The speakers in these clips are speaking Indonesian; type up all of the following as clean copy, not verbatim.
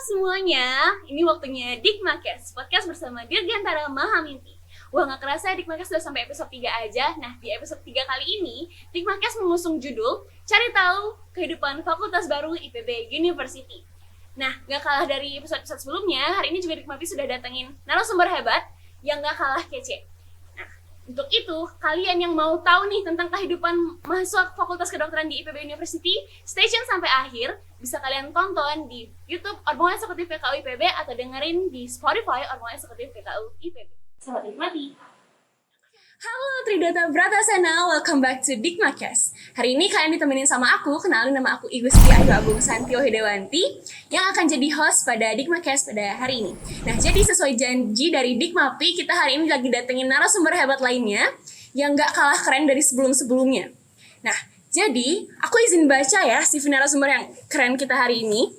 semuanya, ini waktunya Dikmakes, podcast bersama Dirgantara Mahamimpi. Wah, gak kerasa Dikmakes sudah sampai episode 3 aja. Nah, di episode 3 kali ini, Dikmakes mengusung judul Cari Tahu Kehidupan Fakultas Baru IPB University. Nah, gak kalah dari episode-episode sebelumnya, hari ini juga Dikmakes sudah datengin narasumber hebat yang gak kalah kece. Nah, untuk itu, kalian yang mau tahu nih tentang kehidupan mahasiswa Fakultas Kedokteran di IPB University, stay tune sampai akhir. Bisa kalian tonton di YouTube Orbongan Eksekutif PKU IPB atau dengerin di Spotify Orbongan Eksekutif PKU IPB. Selamat menikmati. Halo Tridata Bratasena, welcome back to Dikmakes. Hari ini kalian ditemenin sama aku, kenalin nama aku Igusti Ayu Agung Santio Hedewanti yang akan jadi host pada Dikmakes pada hari ini. Nah, jadi sesuai janji dari Dikmapi, kita hari ini lagi datengin narasumber hebat lainnya yang gak kalah keren dari sebelum-sebelumnya. Nah, jadi aku izin baca ya CV narasumber yang keren kita hari ini.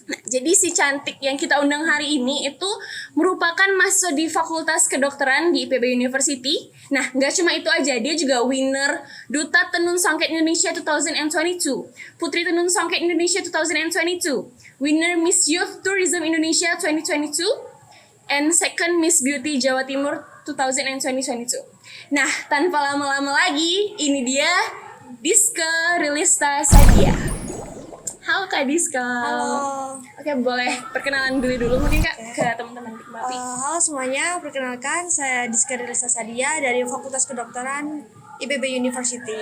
Nah, jadi si cantik yang kita undang hari ini itu merupakan mahasiswa di Fakultas Kedokteran di IPB University. Nah, nggak cuma itu aja, dia juga winner Duta Tenun Songket Indonesia 2022, Putri Tenun Songket Indonesia 2022, winner Miss Youth Tourism Indonesia 2022, and second Miss Beauty Jawa Timur 2022. Nah, tanpa lama-lama lagi, ini dia Diska Rilista Sadia. Halo Kak Diska. Halo. Oke, boleh perkenalan dulu mungkin Kak ke teman-teman Dikmapi. Halo semuanya, perkenalkan saya Diska Rilista Sadia dari Fakultas Kedokteran IPB University.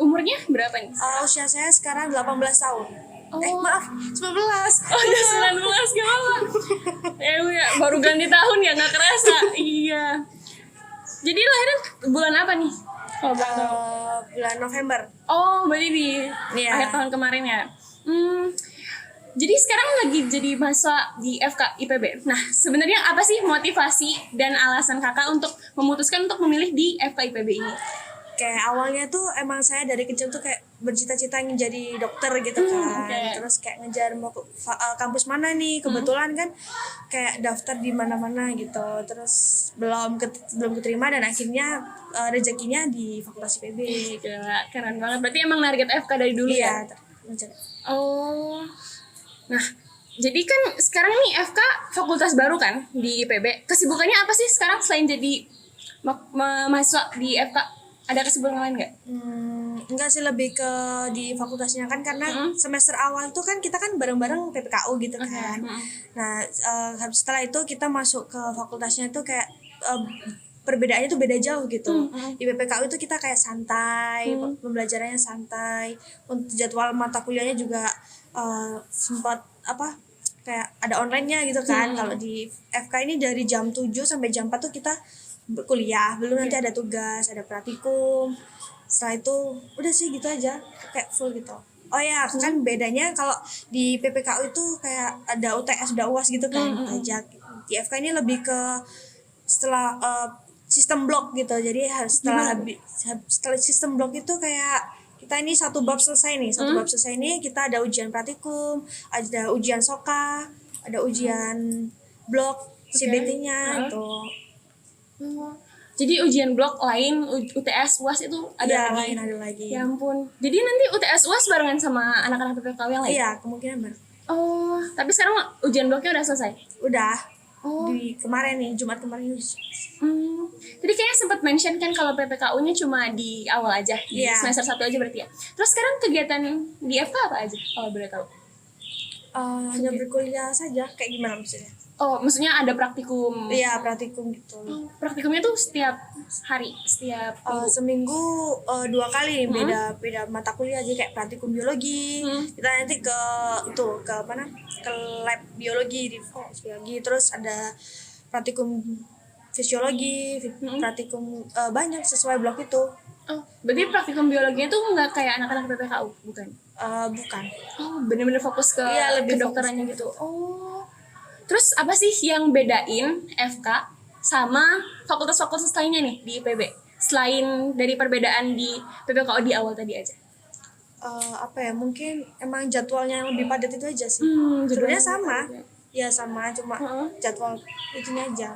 Umurnya berapa nih? Usia saya sekarang 18 tahun. Maaf, 19. Oh, udah 19, gak apa-apa. Ya, baru ganti tahun ya, gak kerasa. Iya. Jadi lahirnya bulan apa nih? Kalau boleh tahu. Bulan November. Oh, berarti di akhir tahun kemarin ya. Jadi sekarang lagi jadi mahasiswa di FK IPB. Nah, sebenarnya apa sih motivasi dan alasan kakak untuk memutuskan untuk memilih di FK IPB ini? Kayak awalnya tuh emang saya dari kecil tuh kayak bercita-cita ingin jadi dokter gitu kan. Terus kayak ngejar mau ke kampus mana nih. Kebetulan kan kayak daftar di mana-mana gitu. Terus belum keterima dan akhirnya rezekinya di Fakultas IPB. Gila, keren banget. Berarti emang target FK dari dulu ya? Oh. Nah, jadi kan sekarang nih FK fakultas baru kan di IPB. Kesibukannya apa sih sekarang selain jadi mahasiswa di FK? Ada kesibukan lain nggak? Enggak sih, lebih ke di fakultasnya kan karena semester awal tuh kan kita kan bareng-bareng PPKU gitu kan. Nah, setelah itu kita masuk ke fakultasnya tuh kayak perbedaannya tuh beda jauh gitu. Di PPKU itu kita kayak santai, pembelajarannya santai. Untuk jadwal mata kuliahnya juga sempat kayak ada online-nya gitu kan. Kalau di FK ini dari jam 7 sampai jam 4 tuh kita kuliah, belum nanti ada tugas, ada praktikum. Setelah itu udah sih gitu aja, kayak full gitu. Oh ya, kan bedanya kalau di PPKU itu kayak ada UTS, ada UAS gitu kan, aja. Di FK ini lebih ke setelah sistem blok gitu. Jadi setelah sistem blok itu kayak kita ini satu bab selesai nih, bab selesai ini kita ada ujian praktikum, ada ujian soka, ada ujian blok CBT-nya itu. Jadi ujian blok lain, UTS, UAS itu ada lagi. Ya ampun. Jadi nanti UTS, UAS barengan sama anak-anak PPKU yang lain? Iya, kemungkinan bareng. Oh, tapi sekarang ujian bloknya udah selesai? Udah. Di kemarin nih, Jumat kemarin. Jadi kayaknya sempat mention kan kalau PPKU-nya cuma di awal aja, di semester 1 aja berarti ya. Terus sekarang kegiatan di FK apa aja kalau boleh tahu? Hanya berkuliah saja, kayak gimana maksudnya? Oh, maksudnya ada praktikum? Iya, praktikum gitu. Praktikumnya tuh setiap hari, setiap seminggu 2 kali, beda mata kuliah aja, kayak praktikum biologi. Kita nanti ke lab biologi, terus ada praktikum fisiologi, praktikum banyak sesuai blok itu. Oh, berarti praktikum biologinya tuh nggak kayak anak-anak PPKU, bukan? Bukan. Oh, bener-bener fokus ke kedokterannya gitu. Oh. Terus apa sih yang bedain FK sama fakultas-fakultas lainnya nih di IPB? Selain dari perbedaan di PPKU di awal tadi aja. Mungkin emang jadwalnya yang lebih padat itu aja sih. Sebenarnya sama. Ya sama, cuma jadwal itunya aja.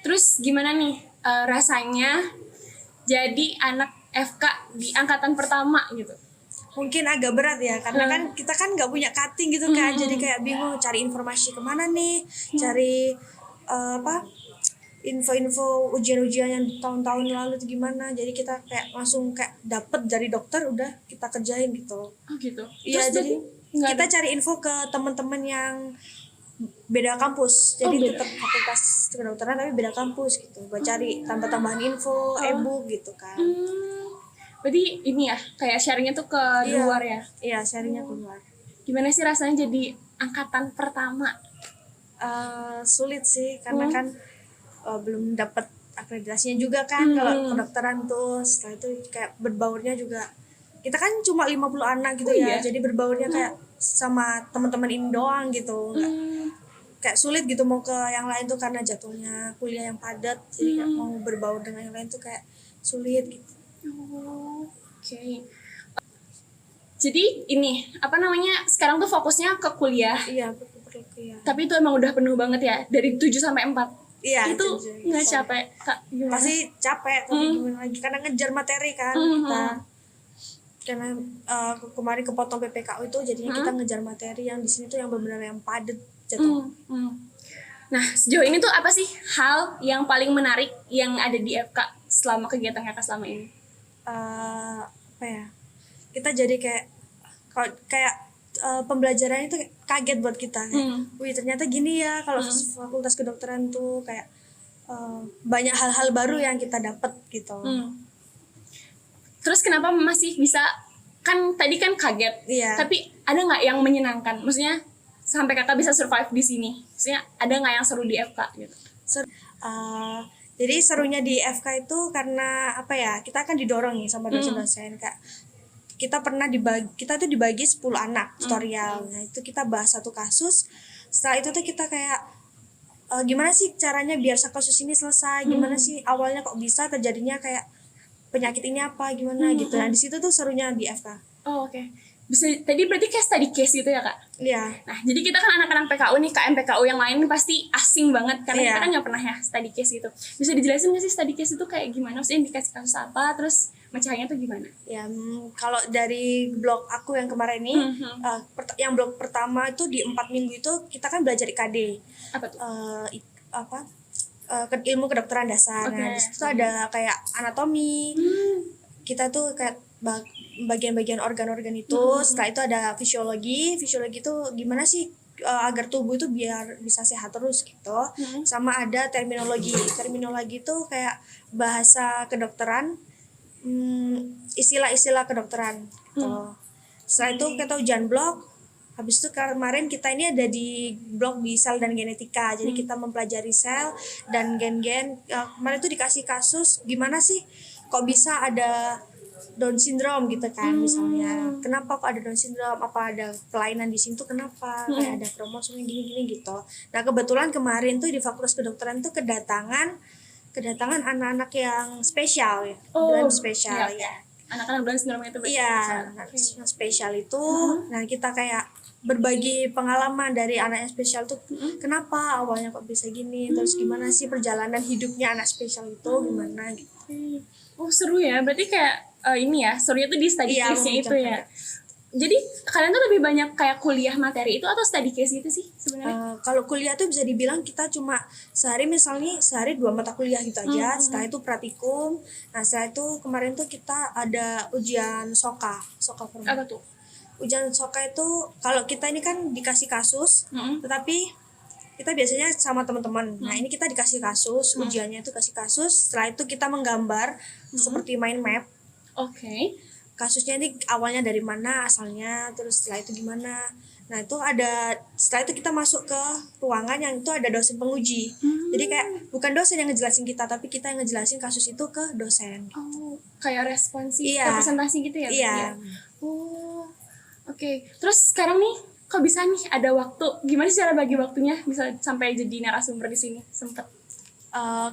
Terus gimana nih rasanya jadi anak FK di angkatan pertama gitu? mungkin agak berat ya, karena kan kita kan nggak punya cutting gitu kan, jadi kayak bingung cari informasi kemana nih, cari apa info-info ujian-ujian yang tahun-tahun lalu itu gimana. Jadi kita kayak langsung kayak dapet dari dokter, udah kita kerjain gitu. Oh gitu. Iya, jadi kita cari info ke teman-teman yang beda kampus, jadi tetap fakultas kedokteran tapi beda kampus gitu, buat cari tambah-tambahan info, e-book gitu kan. Berarti ini ya kayak sharingnya tuh ke luar ya? Iya, sharingnya keluar. Gimana sih rasanya jadi angkatan pertama? Sulit sih, karena kan belum dapat akreditasinya juga kan. Kalau kedokteran tuh setelah itu kayak berbaurnya juga, kita kan cuma 50 anak gitu ya, jadi berbaurnya kayak sama teman-teman ini doang gitu. Kayak sulit gitu mau ke yang lain tuh karena jatuhnya kuliah yang padat, jadi kayak mau berbaur dengan yang lain tuh kayak sulit gitu. Oke. Jadi ini apa namanya, sekarang tuh fokusnya ke kuliah. Iya, kuliah. Tapi itu emang udah penuh banget ya, dari 7 sampai 4. Iya, itu nggak capek Kak? Gimana? Pasti capek, tapi gimana lagi, karena ngejar materi kan kita. Karena kemarin kepotong PPKU itu jadinya kita ngejar materi yang di sini tuh yang benar-benar yang padat jatuh. Nah, sejauh ini tuh apa sih hal yang paling menarik yang ada di FK selama kegiatan kakak selama ini? Apa ya? Kita jadi kayak pembelajaran itu kaget buat kita. Wih, ternyata gini ya kalau fakultas kedokteran tuh kayak banyak hal-hal baru yang kita dapat gitu. Terus kenapa masih bisa, kan tadi kan kaget, tapi ada nggak yang menyenangkan? Maksudnya sampai kakak bisa survive di sini, maksudnya ada nggak yang seru di FK gitu? Jadi serunya di FK itu karena apa ya, kita kan didorong nih sama dosen-dosen, kak kita tuh dibagi 10 anak tutorial. Nah itu kita bahas satu kasus, setelah itu tuh kita kayak gimana sih caranya biar kasus ini selesai, gimana sih awalnya kok bisa terjadinya kayak penyakit ini apa gimana gitu. Nah di situ tuh serunya di FK. Oh oke. Bisa tadi berarti kayak study case gitu ya kak? Iya. Nah jadi kita kan anak-anak PKU nih, KM PKU yang lain pasti asing banget karena kita kan nggak pernah ya study case gitu. Bisa dijelasin nggak sih study case itu kayak gimana? Maksudnya dikasih kasus apa, terus mecahinnya tuh gimana? Ya kalau dari blog aku yang kemarin nih, yang blog pertama itu di 4 minggu itu kita kan belajar IKD. Apa tuh? Ilmu kedokteran dasar. Nah, di situ ada kayak anatomi. Kita tuh kayak bagian-bagian organ-organ itu. Setelah itu ada fisiologi. Fisiologi itu gimana sih agar tubuh itu biar bisa sehat terus gitu. Sama ada terminologi. Terminologi itu kayak bahasa kedokteran, istilah-istilah kedokteran gitu. Setelah itu kita ujian blog. Habis itu kemarin kita ini ada di blog di sel dan genetika. Jadi kita mempelajari sel dan gen-gen. Kemarin itu dikasih kasus gimana sih kok bisa ada Down syndrome gitu kan, misalnya. Kenapa kok ada Down syndrome? Apa ada kelainan di situ? Kenapa? Kayak ada kromosom yang gini-gini gitu. Nah, kebetulan kemarin tuh di Fakultas Kedokteran tuh kedatangan anak-anak yang spesial ya. Down spesial ya. Anak-anak Down syndrome itu berarti. Iya, yang spesial itu. Nah, kita kayak berbagi pengalaman dari anak yang spesial tuh, kenapa awalnya kok bisa gini, terus gimana sih perjalanan hidupnya anak spesial itu gimana gitu. Oh seru ya, berarti kayak ini ya, serunya tuh di study case-nya itu ya. Jadi kalian tuh lebih banyak kayak kuliah materi itu atau study case gitu sih sebenarnya? Kalau kuliah tuh bisa dibilang kita cuma sehari 2 mata kuliah gitu aja. Setelah itu praktikum. Nah setelah itu kemarin tuh kita ada ujian SOKA formal. Apa tuh? Ujian SOKA itu kalau kita ini kan dikasih kasus, tetapi kita biasanya sama teman-teman. Nah ini kita dikasih kasus, ujiannya itu kasih kasus. Setelah itu kita menggambar seperti main map. Oke. Kasusnya ini awalnya dari mana asalnya, terus setelah itu gimana. Nah itu setelah itu kita masuk ke ruangan yang itu ada dosen penguji. Jadi kayak bukan dosen yang ngejelasin kita, tapi kita yang ngejelasin kasus itu ke dosen. Oh, kayak responsif, representasi gitu ya? Iya. Oh, oke. Terus sekarang nih, kok bisa nih ada waktu? Gimana sih cara bagi waktunya bisa sampai jadi narasumber di sini? Sempet?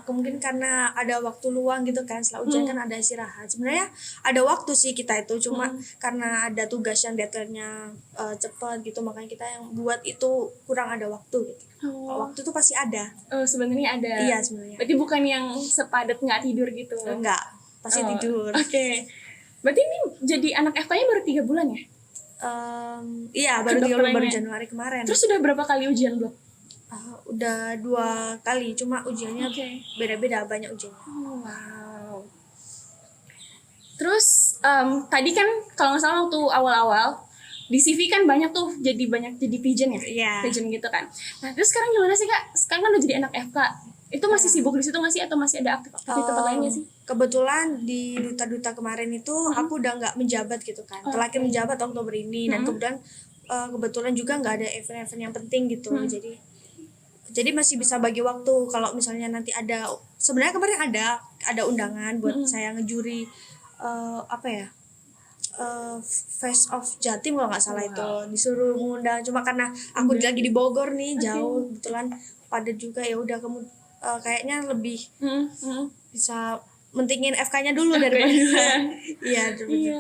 Mungkin karena ada waktu luang gitu kan, setelah ujian kan ada istirahat. Sebenarnya ada waktu sih kita itu, cuma karena ada tugas yang deadline-nya cepat gitu, makanya kita yang buat itu kurang ada waktu gitu. Waktu itu pasti ada. Sebenarnya ada. Iya sebenarnya. Berarti bukan yang sepadat nggak tidur gitu? Enggak, pasti tidur. Oke. Berarti ini jadi anak FK-nya baru 3 bulan ya? Iya, baru Kedokterannya. Januari kemarin. Terus sudah berapa kali ujian belum? Udah 2 kali, cuma ujiannya Oke. beda-beda, banyak ujiannya. Wow. Terus tadi kan kalau nggak salah waktu awal-awal di CV kan banyak jadi pigeon ya, Iya. pigeon gitu kan. Nah terus sekarang gimana sih Kak? Sekarang kan udah jadi anak FK, itu masih sibuk di situ nggak sih atau masih ada aktif di tempat lainnya sih? Kebetulan di duta-duta kemarin itu aku udah nggak menjabat gitu kan. Terakhir menjabat Oktober ini dan kebetulan juga nggak ada event-event yang penting gitu. Jadi masih bisa bagi waktu kalau misalnya nanti sebenarnya kemarin ada undangan buat saya ngejuri Face of Jatim kalau nggak salah itu disuruh ngundang, cuma karena aku lagi di Bogor nih jauh kebetulan padat juga, ya udah kamu kayaknya lebih bisa mentingin FK-nya dulu daripada iya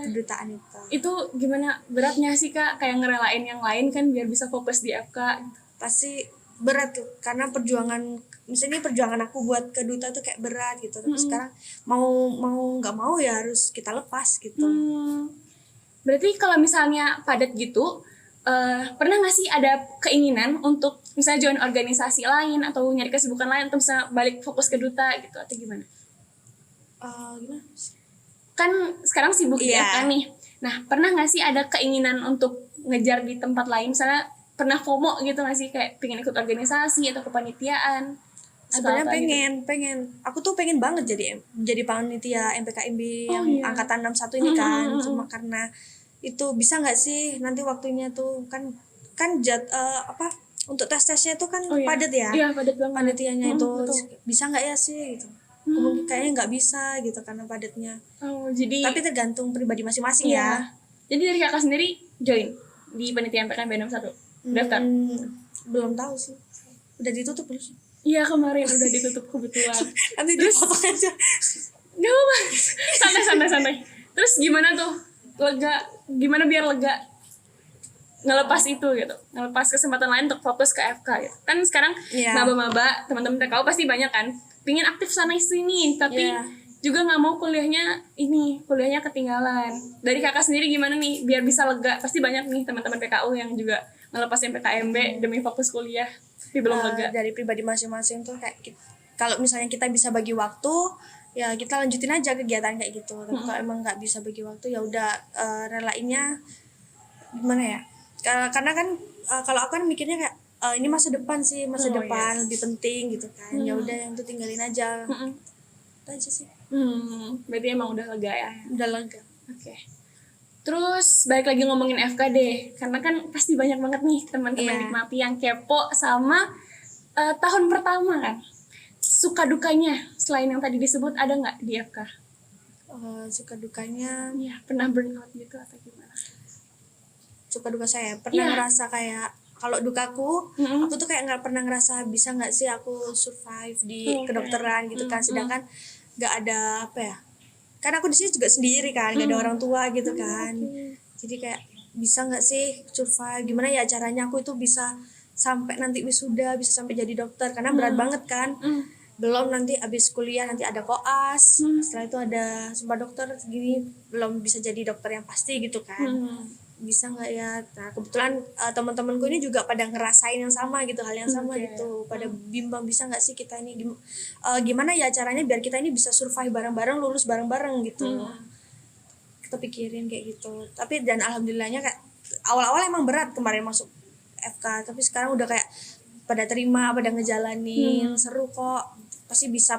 kedutaan itu. Itu gimana beratnya sih Kak, kayak ngerelain yang lain kan biar bisa fokus di FK? Pasti berat tuh karena misalnya perjuangan aku buat ke duta tuh kayak berat gitu, tapi sekarang mau nggak mau ya harus kita lepas gitu. Berarti kalau misalnya padat gitu, pernah nggak sih ada keinginan untuk misalnya join organisasi lain atau nyari kesibukan lain atau bisa balik fokus ke duta gitu atau gimana? Gimana? Kan sekarang sibuk di FK nih. Nah, pernah nggak sih ada keinginan untuk ngejar di tempat lain? Misalnya pernah FOMO gitu nggak sih, kayak pengen ikut organisasi atau kepanitiaan? Sebenarnya pengen. Aku tuh pengen banget jadi panitia MPKMB yang angkatan 61 ini kan. Cuma karena itu bisa nggak sih nanti waktunya tuh kan untuk tes-tesnya itu kan padat ya. Iya, padat banget. Panitianya itu bisa nggak ya sih gitu. Mungkin kayaknya nggak bisa gitu karena padatnya. Tapi tergantung pribadi masing-masing ya. Jadi dari Kakak sendiri join di panitia MPKMB 61? Daftar? Belum tahu sih. Udah ditutup belum sih? Iya, kemarin udah ditutup kebetulan. Nanti dipotong aja. Gak apa-apa. Santai. Terus gimana tuh? Gimana biar lega ngelepas itu gitu, ngelepas kesempatan lain untuk fokus ke FK gitu. Kan sekarang maba-maba teman-teman TKU pasti banyak kan pingin aktif sana sini, tapi juga nggak mau kuliahnya ketinggalan. Dari Kakak sendiri gimana nih biar bisa lega? Pasti banyak nih teman-teman PKU yang juga ngelepas MPKMB demi fokus kuliah tapi belum lega. Dari pribadi masing-masing tuh kayak kalau misalnya kita bisa bagi waktu ya kita lanjutin aja kegiatan kayak gitu. Tapi kalau emang nggak bisa bagi waktu ya udah relainnya gimana ya? Karena kan kalau aku kan mikirnya kayak ini masa depan lebih penting gitu kan. Ya udah yang itu tinggalin aja. Itu aja sih. Berarti emang udah lega ya? Udah lega. Oke. Terus balik lagi ngomongin FK deh, karena kan pasti banyak banget nih teman-teman Dikmapi yang kepo sama tahun pertama kan. Suka dukanya selain yang tadi disebut ada nggak di FK? Suka dukanya? Ya, pernah burn out gitu atau gimana? Suka duka saya pernah ngerasa kayak kalau dukaku, aku tuh kayak nggak pernah ngerasa bisa nggak sih aku survive di kedokteran gitu kan, sedangkan nggak ada kan aku di sini juga sendiri kan, nggak ada orang tua gitu kan, jadi kayak bisa nggak sih survive, gimana ya caranya aku itu bisa sampai nanti wisuda, bisa sampai jadi dokter, karena berat banget kan. Belum nanti abis kuliah nanti ada koas, setelah itu ada sumpah dokter segini, belum bisa jadi dokter yang pasti gitu kan. Bisa nggak ya? Nah kebetulan teman-temanku ini juga pada ngerasain yang sama gitu, hal yang sama gitu, pada bimbang bisa nggak sih kita ini gimana ya caranya biar kita ini bisa survive bareng-bareng, lulus bareng-bareng gitu. Kita pikirin kayak gitu, tapi dan alhamdulillahnya kayak awal-awal emang berat kemarin masuk FK, tapi sekarang udah kayak pada terima, pada ngejalanin, seru kok, pasti bisa.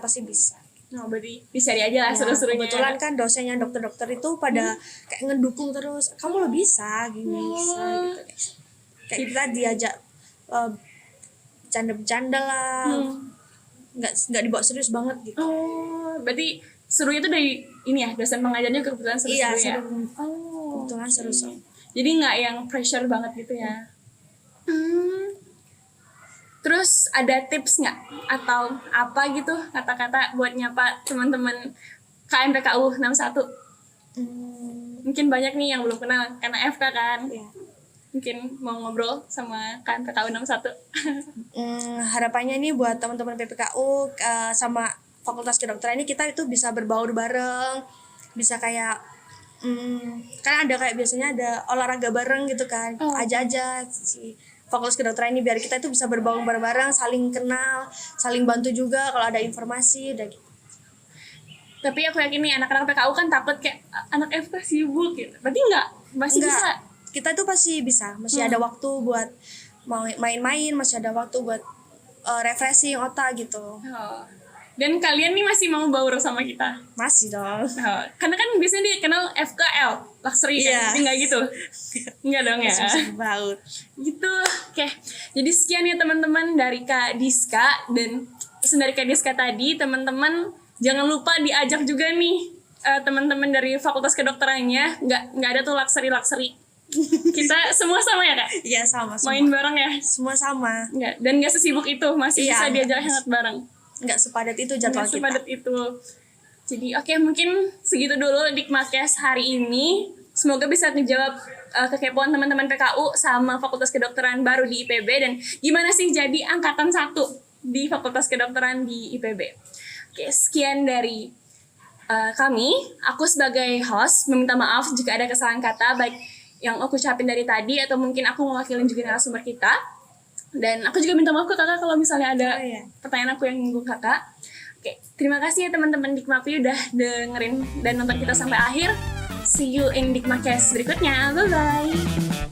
Nah, berarti dicari aja lah seru-serunya. Kebetulan kan dosennya dokter-dokter itu pada kayak ngedukung terus, kamu lo bisa gini, bisa gitu. Kayak kita diajak bercanda-bercanda lah, nggak dibawa serius banget gitu. Berarti serunya tuh dari ini ya, dosen pengajarnya kebetulan seru-seru ya? Iya, seru. Kebetulan seru. Jadi nggak yang pressure banget gitu ya? Terus ada tips nggak atau apa gitu kata-kata buat nyapa teman-teman KMPKU 61? Mungkin banyak nih yang belum kenal karena FK kan. Mungkin mau ngobrol sama KMPKU 61. Harapannya nih buat teman-teman PPKU sama Fakultas Kedokteran ini, kita itu bisa berbaur bareng, bisa kayak Kan ada kayak biasanya ada olahraga bareng gitu kan, aja si Fakultas Kedokteran ini biar kita itu bisa berbaur bareng-bareng, saling kenal, saling bantu juga kalau ada informasi udah gitu. Tapi aku yakin nih anak-anak PKU kan takut kayak anak FK sibuk gitu. Berarti masih Enggak, bisa. kita tuh pasti bisa, masih ada waktu buat main-main, masih ada waktu buat refreshing otak gitu. Oh. Dan kalian nih masih mau baur sama kita? Masih dong. Oh. Karena kan biasanya dikenal FKL, luxury kan? Iya. Enggak gitu? Enggak dong ya? Masih baur. Gitu. Oke. Jadi sekian ya teman-teman dari Kak Diska. Dan dari Kak Diska tadi, teman-teman jangan lupa diajak juga nih teman-teman dari Fakultas Kedokterannya. Nggak ada tuh luxury. Kita semua sama ya Kak? Iya sama. Main bareng ya? Semua sama. Nggak, dan nggak sesibuk itu, masih Iya, bisa diajak hangat bareng. Nggak sepadat itu jadwal Nggak kita. sepadat itu. Jadi oke, mungkin segitu dulu Dikmakes hari ini. Semoga bisa menjawab kekepoan teman-teman PKU sama Fakultas Kedokteran baru di IPB dan gimana sih jadi angkatan 1 di Fakultas Kedokteran di IPB. Oke, sekian dari kami. Aku sebagai host meminta maaf jika ada kesalahan kata baik yang aku ucapin dari tadi atau mungkin aku mewakili juga narasumber kita. Dan aku juga minta maaf ke kakak kalau misalnya ada pertanyaan aku yang nyinggung kakak. Oke, terima kasih ya teman-teman Dikmapi udah dengerin dan nonton kita sampai akhir. See you in Dikmakes berikutnya. Bye-bye.